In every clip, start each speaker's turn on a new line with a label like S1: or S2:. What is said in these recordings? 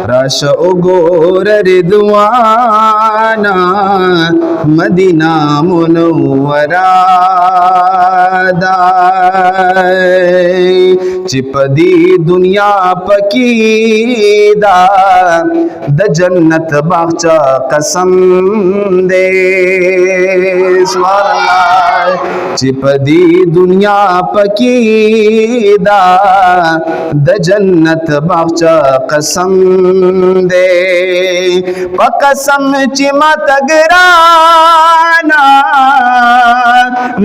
S1: rush उगोर रिदवाना Medina Munawwara दा चिपदी दुनिया पकीदा the जन्नत बागचा कसम दे सुभान अल्लाह चिपदी दुनिया पकीदा द जन्नत बागचा कसम दे कसम चिमत गराना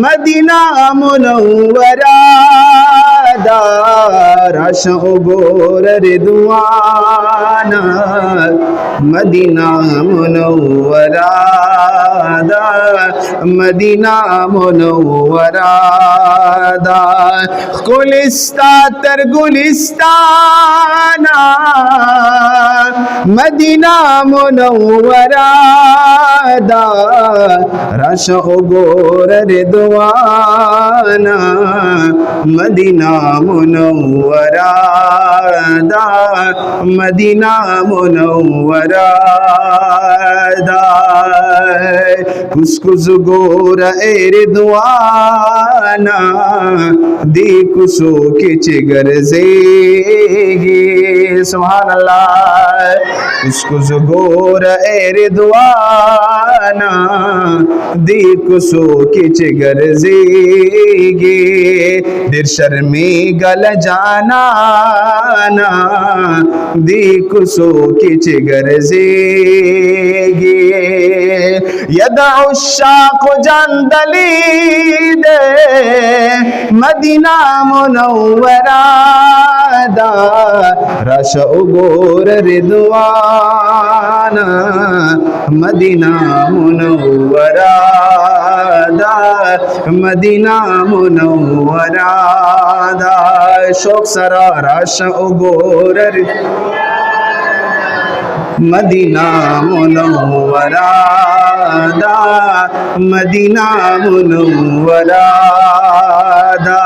S1: मदीना मुनव्वरा दा रश उगोर रिदवाना मदीना मुनव्वरा दा मदीना मुनव्वरा दा गुलिस्ता तर गुलिस्ताना मदीना मुनव्वरा दा रश उगोर रिदवाना मदीना मुनव्वरा दा मदीना मुनव्वरा दा कुसकुस गोर ए रिदवाना दी कुसो किच गरजेगी सुभान अल्लाह कुसकुस गोर ए रिदवाना दी कुसो किच गरजेगी दिर शर्मी गल जाना ना दी कुसो किच गरजेगी यदउ शाख जंदली दे मदीना मुनव्वरा दा रश उगोर रिदवाना मदीना मुनव्वरा दा मदीना मुनव्वरा दा शौक सरा रश उगोर मदीना मुनव्वरा दा मदीना मुनव्वरा दा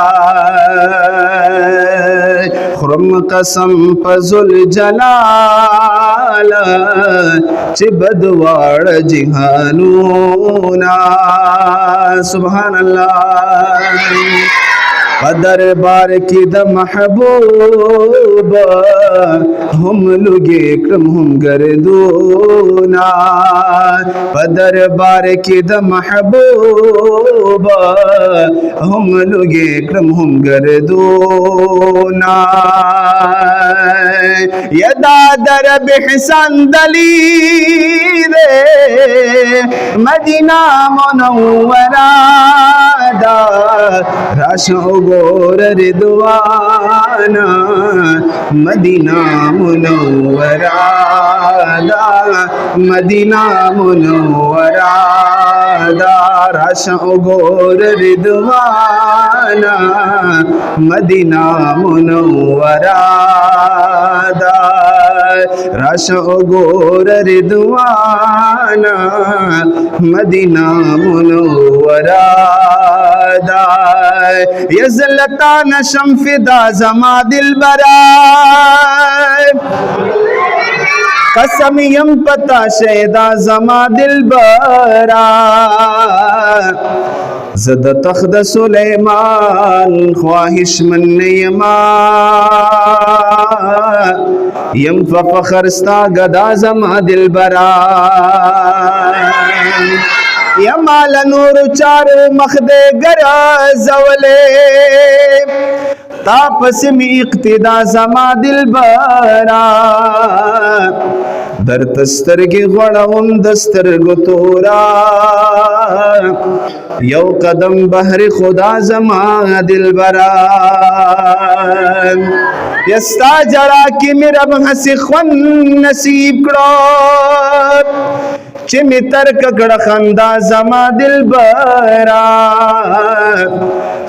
S1: खुरम कसम फजुल जलाल चिबदवाड़ जिहानूना सुभान अल्लाह पदर बार की द महबूब हम लुगे क्रम हम गर्दूना पदर बार की द महबूब हम लुगे क्रम हम गर्दूना यदा दर बिहसन दली दे मदीना मुनव्वरा दा रश उगोर रिदवाना मदीना मुनव्वरा दा मदीना मुनव्वरा दा रश उगोर रिदवाना मदीना मुनव्वरा दा रश उगोर रिदवाना मदीना मुनव्वरा दा यज़लता नशम फिदा जमा दिल बराए कसम यम पता शेदा जमा दिल बरा जद तख्द सुलेमान ख्वाहिश मन यमा यम फखरस्ता गदा जमा दिल बरा यमाल नूर चारो मखदे गरा जवले तापस में इक्तिदा जमा दिल बरा दर तस्तर की गड़म दस्तर गुतोरा यौ कदम बहर खुदा जमा दिल बरा यस्ता जरा की मेरा हंसी ख्वन नसीब करो चिमी तर्क गड़खंदा जमा दिल बरा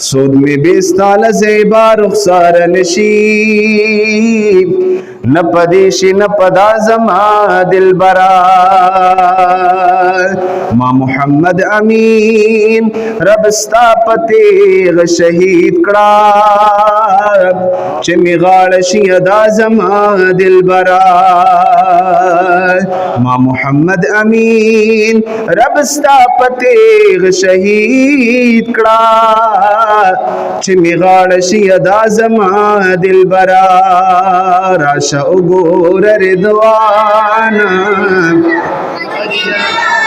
S1: सूद में बेस्ताल ज़ेबा रुखसार नशीब न पदेशी न पदा जमा दिल बरा मां मोहम्मद अमीन रबस्ता पतेग शहीद कड़ा चिमिगाड़ शियदा जमा दिल बरा मां मोहम्मद अमीन रबस्ता पतेग शहीद कड़ा चिमिगाड़ शियदा जमा दिल बरा राशा उगोर रिदवाना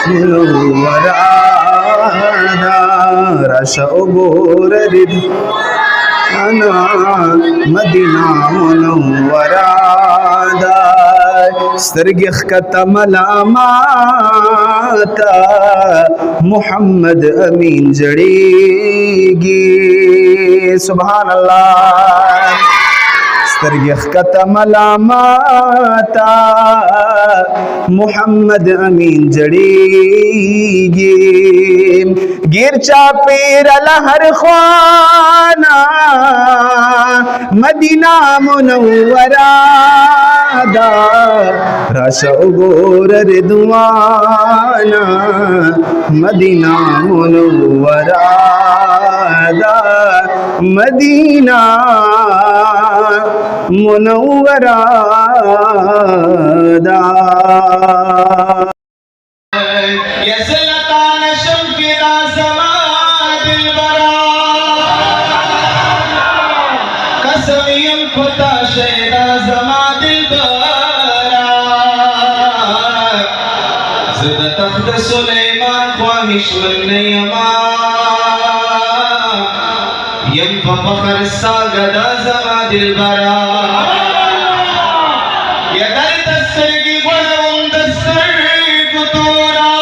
S1: मुनव्वराना राशा उगोर रिदवाना मदीना मुनव्वराना स्तरगिख का मलामाता मोहम्मद अमीन जड़ेगी सुभान अल्लाह स्तरगिख का मलामाता मोहम्मद अमीन जड़ेगी गिरचा पेर लहर ख्वाना मदीना मुनव्वरा दा राशा उगोर रिदवाना मदीना मुनव्वरा दा मदीना मुनव्वरा दा
S2: सुलेमान ख्वाहिश मन यमा यम फखर सागदा जमा दिल बरा यदर तस्सर की बड़ों तस्सर कुतोरा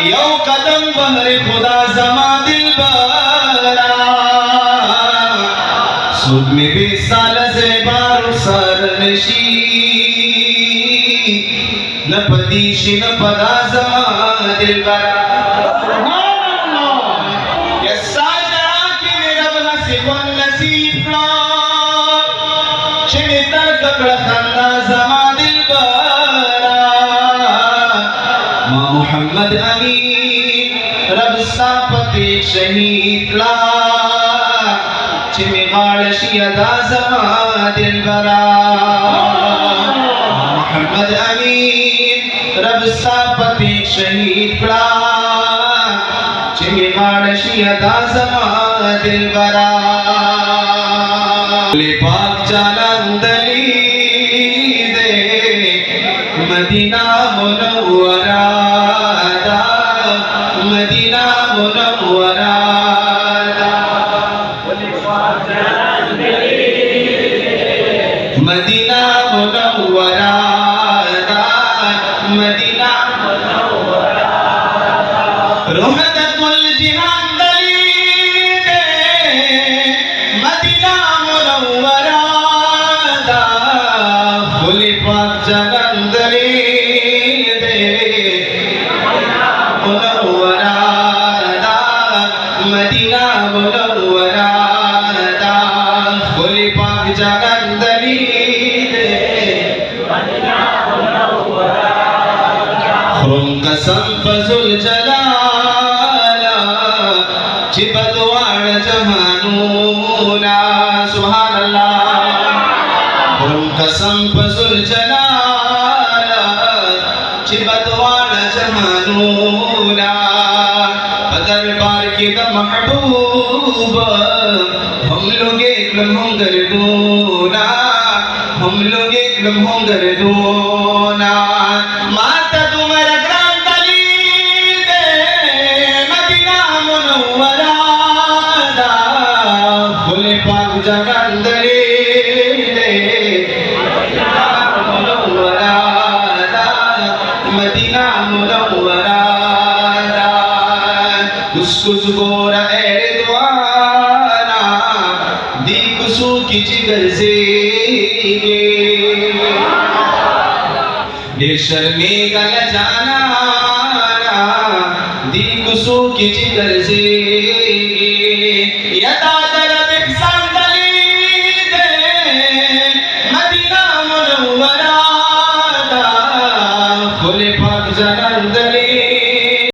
S2: यो कदम बहरे खुदा जमा दिल बरा सुध में बेसाल से बारू सर नशी न पदीशी न पदा जमा दिल बरा मोहम्मद अमीन रब सापते शहीद ला चिमिगाड़ शियदा जमा दिल बरा मोहम्मद अमीन रब सापते शहीद ला चिमिगाड़ शियदा जमा दिल बरा पाक जालंदरी दे मदीना मुनव्वरा दा मदीना मुनव्वरा दा मदीना मुनव्वरा दा मदीना मुनव्वरा रोहतुल जिहान दली दे मदीना मुनव्वरा दा फुली पाक जगंदरी दे मुनव्वरा दा मदीना मुनव्वरा दा फुली पाक जगंदरी दे मदीना मुनव्वरा खुरम कसम फजुल जलाला चिबदवाड़ जहानूना सुभान अल्लाह खुरम कसम फजुल जलाला चिबदवाड़ जहानूना दरबार के द महबूब हम लोग एक लम्हों गर्दूना हम लोग एक लम्हों गर्दूना माता तुम्हारा ग्राम दली दे मदीना मुनव्वरा दा फुले पाक जगंदरी दे मदीना मुनव्वरा दा मदीना मुनव्वरा दा कुछ गोरा एरिदवाना दी कुसू की जिगर से ढेर शर्मे गल जाना दी कुसू की जिगर से